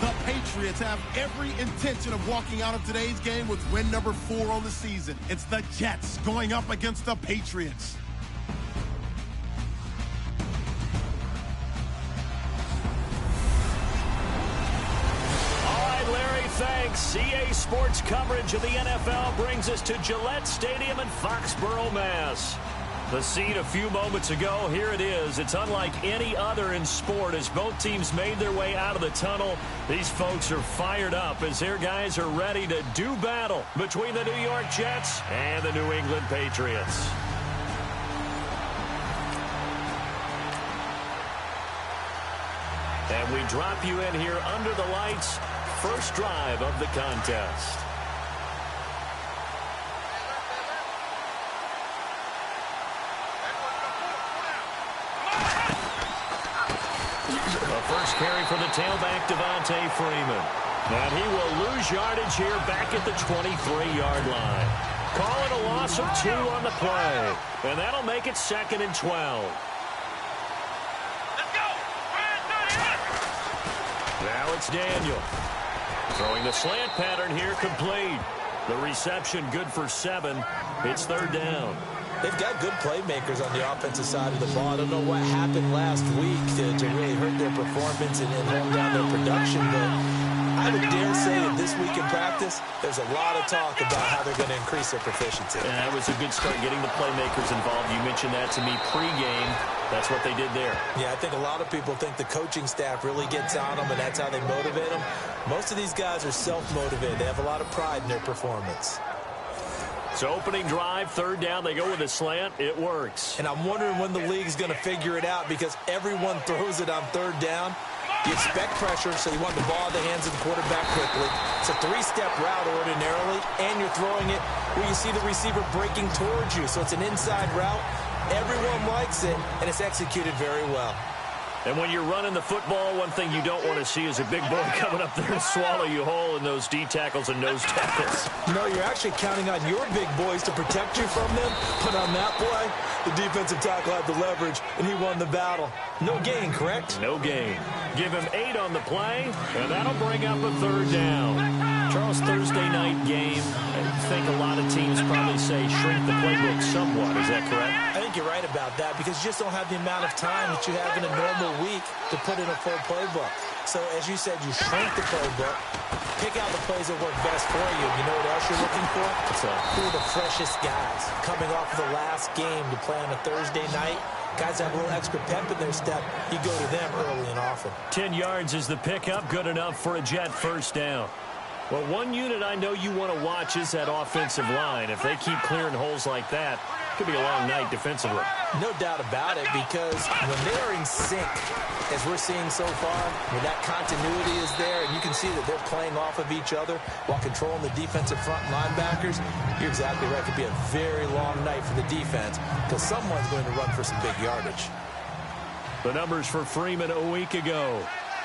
The Patriots have every intention of walking out of today's game with win number 4 on the season. It's the Jets going up against the Patriots. Thanks. EA Sports coverage of the NFL brings us to Gillette Stadium in Foxborough, Mass. The scene a few moments ago, here it is. It's unlike any other in sport as both teams made their way out of the tunnel. These folks are fired up as their guys are ready to do battle between the New York Jets and the New England Patriots. And we drop you in here under the lights. First drive of the contest. The first carry for the tailback, Devontae Freeman. And he will lose yardage here back at the 23-yard line. Call it a loss of 2 on the play. And that'll make it 2nd and 12. Now it's Daniel. Throwing the slant pattern here, complete. The reception good for 7. It's 3rd down. They've got good playmakers on the offensive side of the ball. I don't know what happened last week to really hurt their performance and hold down their production, but I would dare say that this week in practice, there's a lot of talk about how they're going to increase their proficiency. And that was a good start getting the playmakers involved. You mentioned that to me pregame. That's what they did there. Yeah, I think a lot of people think the coaching staff really gets on them, and that's how they motivate them. Most of these guys are self-motivated. They have a lot of pride in their performance. So opening drive, 3rd down, they go with a slant. It works. And I'm wondering when the league's going to figure it out because everyone throws it on 3rd down. You expect pressure, so you want the ball in the hands of the quarterback quickly. It's a 3-step route ordinarily, and you're throwing it where you see the receiver breaking towards you. So it's an inside route. Everyone likes it, and it's executed very well. And when you're running the football, one thing you don't want to see is a big boy coming up there and swallow you whole in those D tackles and nose tackles. No, you're actually counting on your big boys to protect you from them. But on that play, the defensive tackle had the leverage, and he won the battle. No gain, correct? No gain. Give him 8 on the play, and that'll bring up a 3rd down. Charles, Thursday night game, I think a lot of teams probably say shrink the playbook somewhat. Is that correct? I think you're right about that because you just don't have the amount of time that you have in a normal week to put in a full playbook. So, as you said, you shrink the playbook, pick out the plays that work best for you. You know what else you're looking for? Who are the freshest guys coming off of the last game to play on a Thursday night? Guys have a little extra pep in their step. You go to them early and often. 10 yards is the pickup. Good enough for a Jet first down. Well, one unit I know you want to watch is that offensive line. If they keep clearing holes like that, it could be a long night defensively. No doubt about it, because when they're in sync, as we're seeing so far, when that continuity is there, and you can see that they're playing off of each other while controlling the defensive front linebackers, you're exactly right. It could be a very long night for the defense because someone's going to run for some big yardage. The numbers for Freeman a week ago.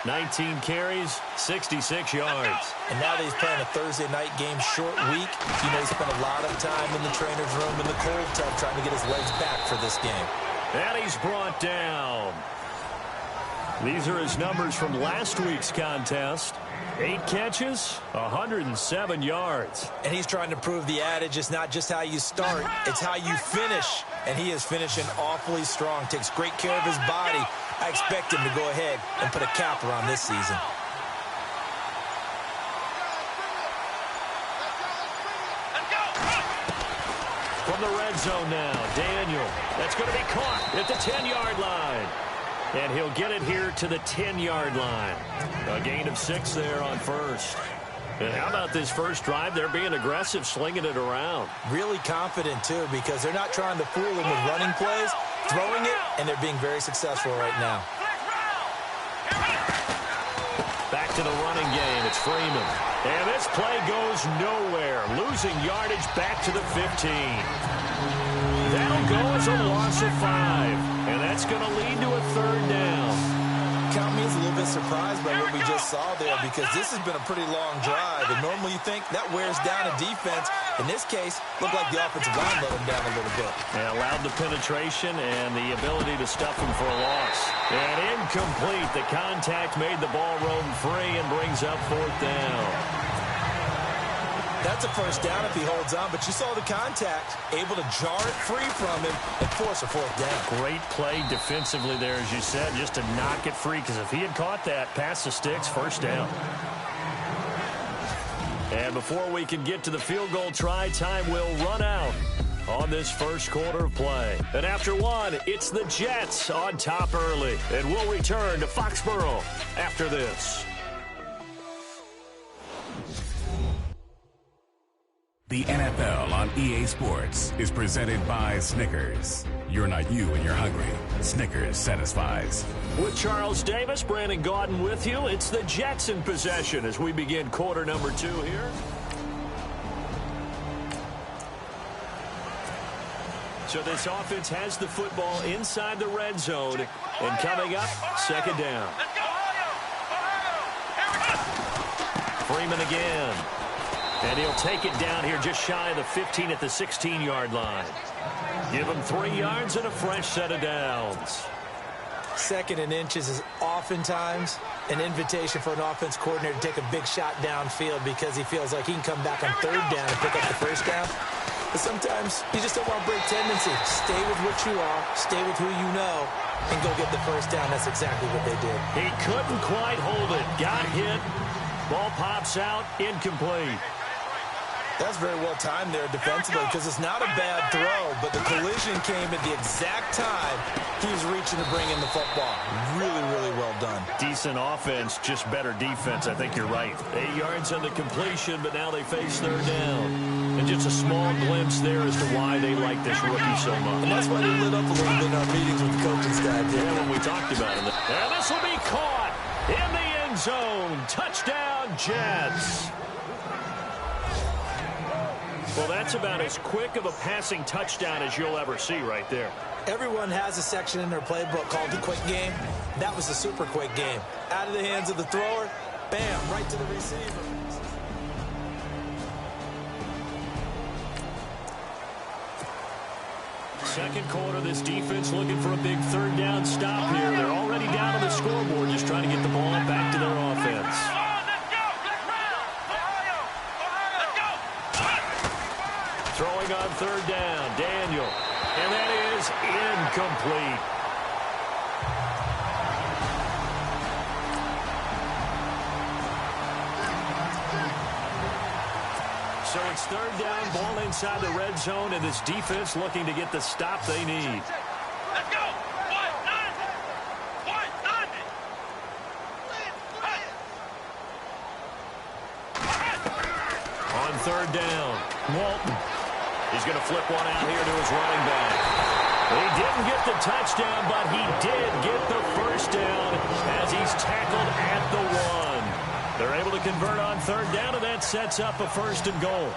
19 carries, 66 yards. And now that he's playing a Thursday night game, short week, you know he spent a lot of time in the trainer's room in the cold tub trying to get his legs back for this game. And he's brought down. These are his numbers from last week's contest. 8 catches, 107 yards. And he's trying to prove the adage is not just how you start, it's how you finish. And he is finishing awfully strong, takes great care of his body. I expect him to go ahead and put a capper on this season. From the red zone now, Daniel. That's going to be caught at the 10-yard line. And he'll get it here to the 10-yard line. A gain of 6 there on first. And how about this first drive? They're being aggressive, slinging it around. Really confident, too, because they're not trying to fool them with running plays, throwing it, and they're being very successful right now. Back to the running game. It's Freeman. And this play goes nowhere. Losing yardage back to the 15. That'll go as a loss of 5. And that's going to lead to a 3rd down. Count me as a little bit surprised by what we just saw there because this has been a pretty long drive. And normally you think that wears down a defense. In this case, looked like the offensive line let him down a little bit. And allowed the penetration and the ability to stuff him for a loss. And incomplete. The contact made the ball roam free and brings up 4th down. That's a first down if he holds on, but you saw the contact, able to jar it free from him and force a 4th down. Great play defensively there, as you said, just to knock it free, because if he had caught that, past the sticks, 1st down. And before we can get to the field goal try, time will run out on this first quarter of play. And after one, it's the Jets on top early. And we'll return to Foxborough after this. The NFL on EA Sports is presented by Snickers. You're not you when you're hungry. Snickers satisfies. With Charles Davis, Brandon Gaudin with you. It's the Jets in possession as we begin quarter number 2 here. So this offense has the football inside the red zone. And coming up, 2nd down. Freeman again. And he'll take it down here just shy of the 15 at the 16-yard line. Give him 3 yards and a fresh set of downs. 2nd and inches is oftentimes an invitation for an offense coordinator to take a big shot downfield because he feels like he can come back on 3rd down and pick up the 1st down. But sometimes you just don't want to break tendency. Stay with what you are, stay with who you know, and go get the 1st down. That's exactly what they did. He couldn't quite hold it. Got hit. Ball pops out. Incomplete. That's very well timed there defensively because it's not a bad throw, but the collision came at the exact time he was reaching to bring in the football. Really, really well done. Decent offense, just better defense. I think you're right. 8 yards on the completion, but now they face 3rd down. And just a small glimpse there as to why they like this rookie so much. And that's why they lit up a little bit in our meetings with the coaching staff. Yeah, when we talked about it. And this will be caught in the end zone. Touchdown, Jets. Well, that's about as quick of a passing touchdown as you'll ever see right there. Everyone has a section in their playbook called the quick game. That was a super quick game. Out of the hands of the thrower, bam, right to the receiver. Second quarter, this defense looking for a big 3rd down stop here. They're already down on the scoreboard, just trying to get the ball back to their offense. Throwing on 3rd down, Daniel. And that is incomplete. So it's 3rd down, ball inside the red zone, and this defense looking to get the stop they need. Let's go! On 3rd down, Walton. He's going to flip one out here to his running back. He didn't get the touchdown, but he did get the 1st down as he's tackled at the 1. They're able to convert on 3rd down, and that sets up a 1st and goal.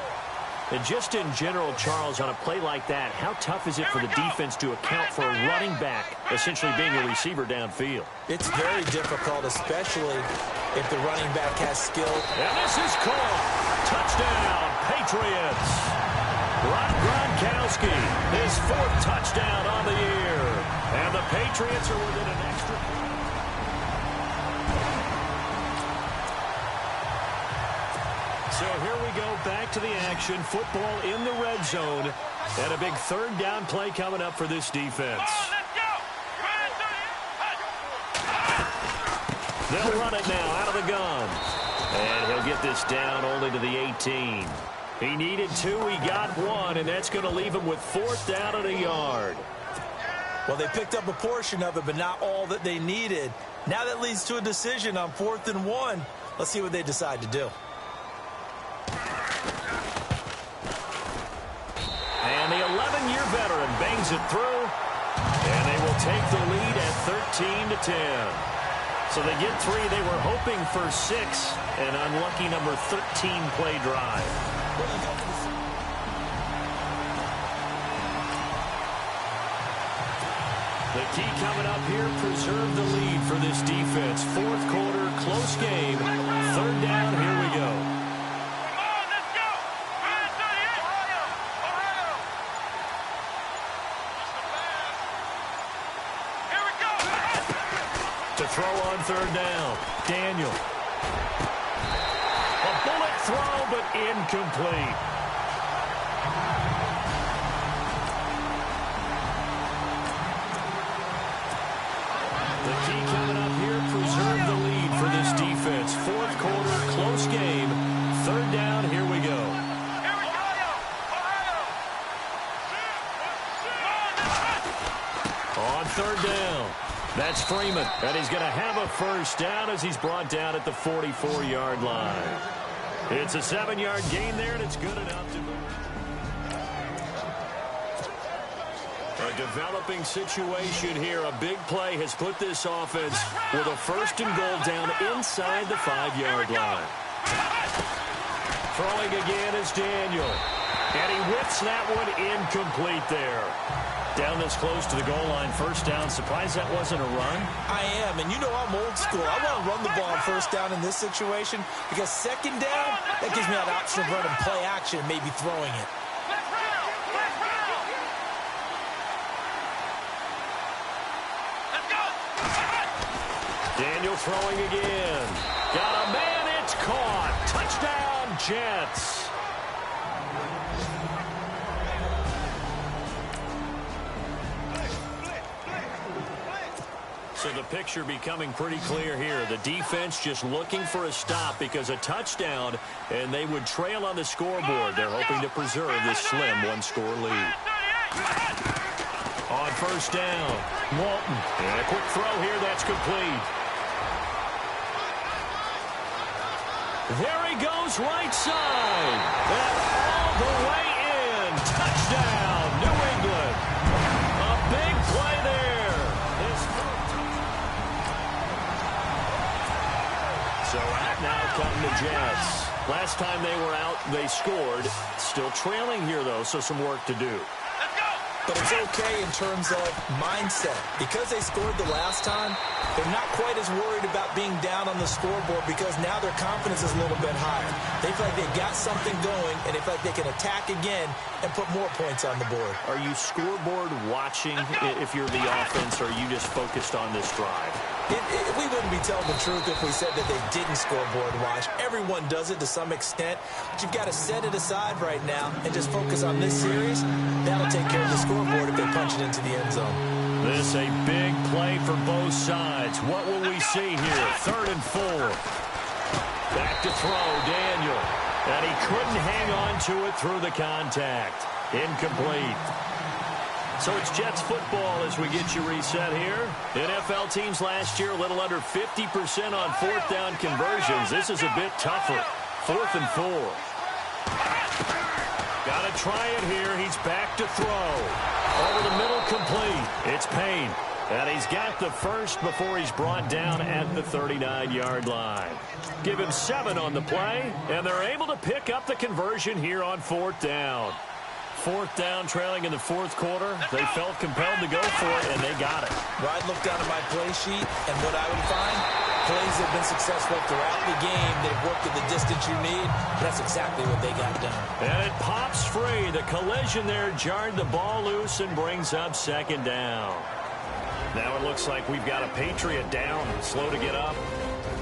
And just in general, Charles, on a play like that, how tough is it for the defense to account for a running back essentially being a receiver downfield? It's very difficult, especially if the running back has skill. And this is caught. Touchdown, Patriots. Rob Gronkowski, his 4th touchdown on the year. And the Patriots are within an extra point. So here we go, back to the action. Football in the red zone. And a big 3rd down play coming up for this defense. They'll run it now out of the gun. And he'll get this down only to the 18. He needed 2, he got 1, and that's going to leave him with 4th down and a yard. Well, they picked up a portion of it, but not all that they needed. Now that leads to a decision on 4th and 1. Let's see what they decide to do. And the 11-year veteran bangs it through, and they will take the lead at 13-10. So they get 3. They were hoping for 6, an unlucky number 13 play drive. The key coming up here, preserve the lead for this defense. 4th quarter, close game. 3rd down, here we go. throw on third down. Daniel. A bullet throw, but incomplete. The key coming up here, preserve the lead for this defense. Fourth quarter, close game. Third down, here we go. On third down, that's Freeman. And he's going to have a first down as he's brought down at the 44-yard line. It's a 7-yard gain there, and it's good enough to move. A developing situation here. A big play has put this offense with a first and goal down inside the 5-yard line. Throwing again is Daniel. And he whips that one incomplete there. Down this close to the goal line, first down. Surprised that wasn't a run? I am, and you know I'm old school. I want to run the ball on first down in this situation because second down, that gives me that option of running play action and maybe throwing it. Daniel throwing again. Got a man, it's caught. Touchdown, Jets. So the picture becoming pretty clear here. The defense just looking for a stop because a touchdown, and they would trail on the scoreboard. They're hoping to preserve this slim one-score lead. On first down, Walton. And a quick throw here, that's complete. There he goes, right side. And all the way in. Touchdown, New England. A big play there. So out now come the Jets. Last time they were out, they scored. Still trailing here, though, so some work to do. But it's okay in terms of mindset. Because they scored the last time, they're not quite as worried about being down on the scoreboard because now their confidence is a little bit higher. They feel like they got something going, and they feel like they can attack again and put more points on the board. Are you scoreboard watching if you're the offense, or are you just focused on this drive? We wouldn't be telling the truth if we said that they didn't scoreboard watch. Everyone does it to some extent, but you've got to set it aside right now and just focus on this series. That'll take care of the scoreboard if they punch it into the end zone. This a big play for both sides. What will we see here? 3rd and 4. Back to throw, Daniel. And he couldn't hang on to it through the contact. Incomplete. So it's Jets football as we get you reset here. NFL teams last year a little under 50% on fourth down conversions. This is a bit tougher. 4th and 4. Got to try it here. He's back to throw. Over the middle, complete. It's Payne. And he's got the first before he's brought down at the 39-yard line. Give him 7 on the play, and they're able to pick up the conversion here on 4th down. 4th down, trailing in the 4th quarter. They felt compelled to go for it, and they got it. Well, I'd look down at my play sheet, and what I would find, plays have been successful throughout the game. They've worked at the distance you need. That's exactly what they got done. And it pops free. The collision there jarred the ball loose and brings up 2nd down. Now it looks like we've got a Patriot down, slow to get up.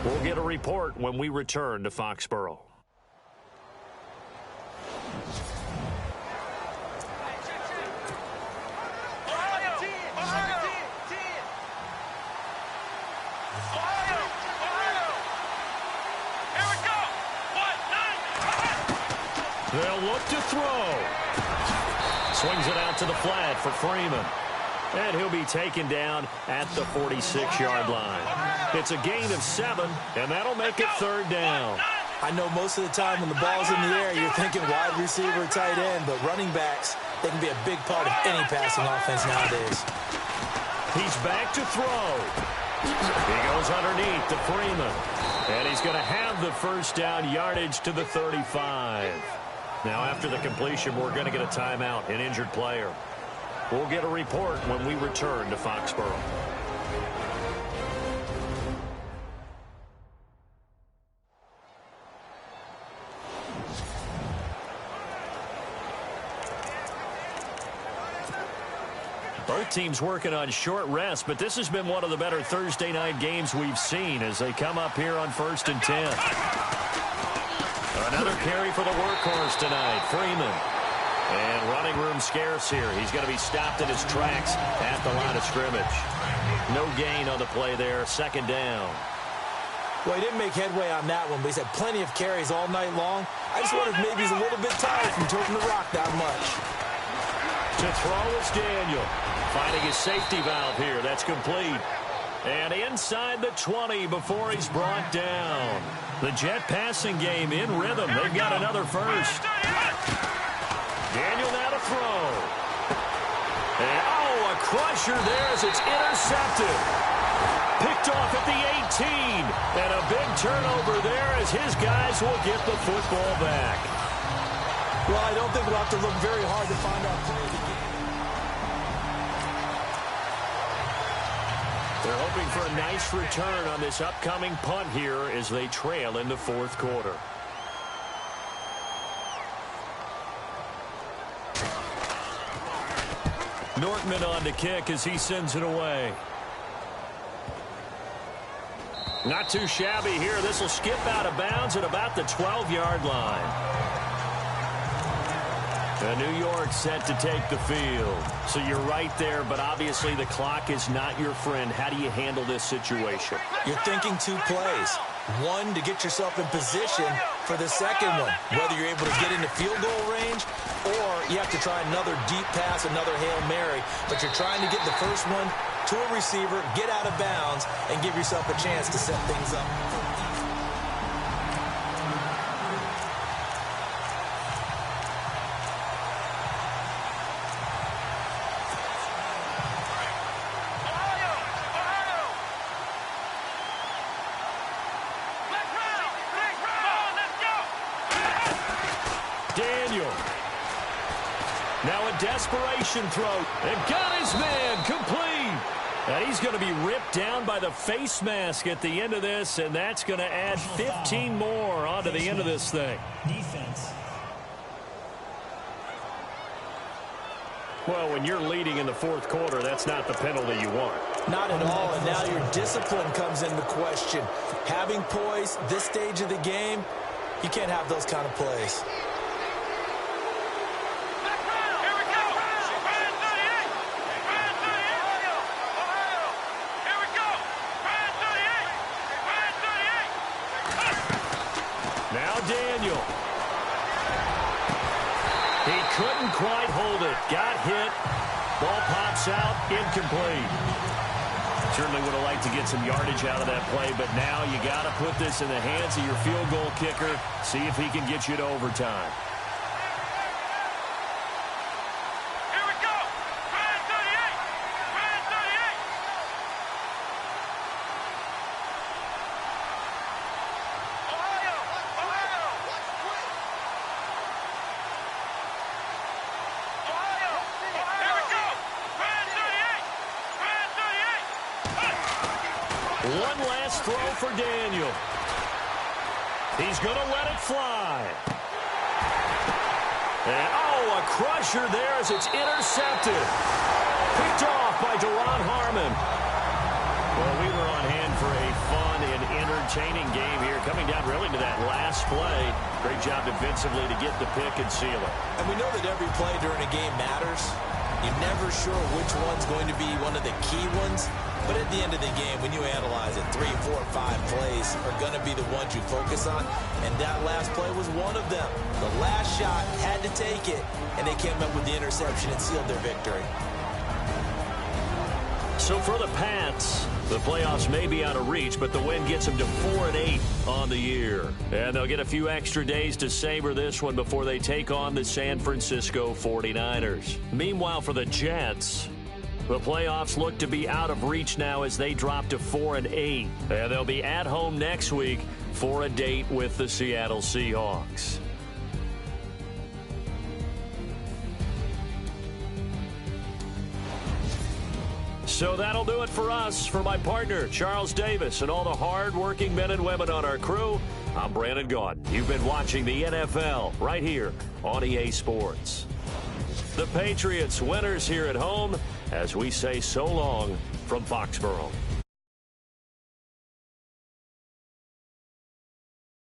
We'll get a report when we return to Foxborough. They'll look to throw. Swings it out to the flat for Freeman. And he'll be taken down at the 46-yard line. It's a gain of 7, and that'll make it 3rd down. I know most of the time when the ball's in the air, you're thinking wide receiver, tight end, but running backs, they can be a big part of any passing offense nowadays. He's back to throw. He goes underneath to Freeman. And he's going to have the first down, yardage to the 35. Now, after the completion, we're going to get a timeout, an injured player. We'll get a report when we return to Foxborough. Both teams working on short rest, but this has been one of the better Thursday night games we've seen as they come up here on 1st and 10. Another carry for the workhorse tonight, Freeman. And running room scarce here. He's going to be stopped in his tracks at the line of scrimmage. No gain on the play there, 2nd down. Well, he didn't make headway on that one, but he's had plenty of carries all night long. I just wonder if maybe he's a little bit tired from toting the rock that much. To throw is Daniel. Finding his safety valve here. That's complete. And inside the 20 before he's brought down. The Jet passing game in rhythm. They've got another first. Daniel now to throw. And, a crusher there as it's intercepted. Picked off at the 18. And a big turnover there as his guys will get the football back. Well, I don't think we'll have to look very hard to find our play of the game. They're hoping for a nice return on this upcoming punt here as they trail in the 4th quarter. Nortman on to kick as he sends it away. Not too shabby here. This will skip out of bounds at about the 12-yard line. New York set to take the field. So you're right there, but obviously the clock is not your friend. How do you handle this situation? You're thinking 2 plays. One, to get yourself in position for the second one, whether you're able to get into field goal range or you have to try another deep pass, another Hail Mary, but you're trying to get the first one to a receiver, get out of bounds, and give yourself a chance to set things up. Daniel. Now a desperation throw. And got his man complete. And he's going to be ripped down by the face mask at the end of this, and that's going to add 15 more onto the end of this thing. Defense. Well, when you're leading in the 4th quarter, that's not the penalty you want. Not at all, and now your discipline comes into question. Having poise this stage of the game, you can't have those kind of plays. Daniel. He couldn't quite hold it. Got hit. Ball pops out. Incomplete. Certainly would have liked to get some yardage out of that play, but now you got to put this in the hands of your field goal kicker. See if he can get you to overtime. One last throw for Daniel. He's going to let it fly. And, a crusher there as it's intercepted. Picked off by Duron Harmon. Well, we were on hand for a fun and entertaining game here, coming down really to that last play. Great job defensively to get the pick and seal it. And we know that every play during a game matters. You're never sure which one's going to be one of the key ones. But at the end of the game, when you analyze it, 3, 4, 5 plays are going to be the ones you focus on. And that last play was one of them. The last shot had to take it, and they came up with the interception and sealed their victory. So for the Pats, the playoffs may be out of reach, but the win gets them to 4-8 on the year. And they'll get a few extra days to savor this one before they take on the San Francisco 49ers. Meanwhile, for the Jets, the playoffs look to be out of reach now as they drop to 4-8. And they'll be at home next week for a date with the Seattle Seahawks. So that'll do it for us. For my partner, Charles Davis, and all the hard-working men and women on our crew, I'm Brandon Gaudin. You've been watching the NFL right here on EA Sports. The Patriots winners here at home as we say so long from Foxborough.